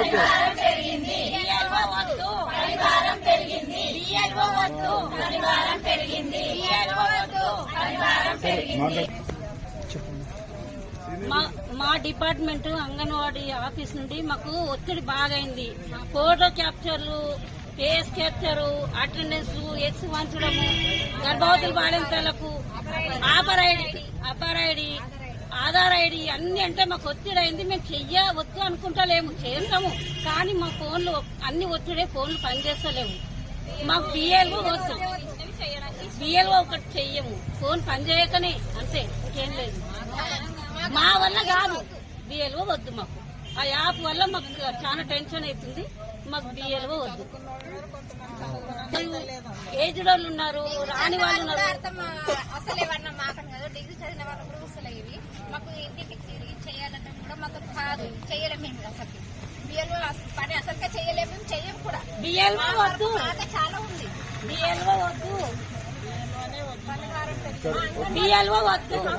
పరిహారం పెరిగింది. బిఎల్ఓ వద్దు, పరిహారం పెరిగింది. బిఎల్ఓ వద్దు, పరిహారం పెరిగింది. బిఎల్ఓ వద్దు, పరిహారం పెరిగింది. మా డిపార్ట్మెంట్ అంగన్వాడీ ఆఫీస్ నుండి మాకు ఒత్తిడి బాగైంది. ఫోటో క్యాప్చర్లు, ఫేస్ క్యాప్చర్, అటెండెన్స్ ఎక్స్వాంచడము, గర్భవతుల బాలింతలకు అబ్బర్ ఐడి, ఆధార్ ఐడి అన్ని అంటే మాకు ఒత్తిడి అయింది. మేము చెయ్యవద్దు అనుకుంటలేము, చేస్తాము. కానీ మా ఫోన్లు అన్ని ఒత్తిడే, ఫోన్లు పనిచేస్తలేము. మాకు బిఎల్ఓ వద్దు, బిఎల్ఓ ఒకటి చెయ్యము, ఫోన్ పనిచేయకనే అంతే, ఇంకేం లేదు. మా వల్ల కాదు, బిఎల్ఓ వద్దు. మాకు ఆ యాప్ వల్ల మాకు చాలా టెన్షన్ అవుతుంది. మాకు బిఎల్ఓ వద్దు. ఏజ్డ్ వాళ్ళు ఉన్నారు, రాని వాళ్ళు ఉన్నారు. అసలు ఏమన్నా మాకని కదా, డిగ్రీ చదివిన వాళ్ళు కూడా అసలు ఇవి మాకు ఇంటికి తిరిగి చేయాలంటే కూడా మాకు కాదు, చేయలేము. మేము అసలు బిఎల్ఓ పని అసలుగా చేయలేము, మేము చెయ్యము కూడా. బిఎల్ఓ వద్దు, చాలా ఉంది. బిఎల్ఓ వద్దు, బిఎల్ఓ వద్దు.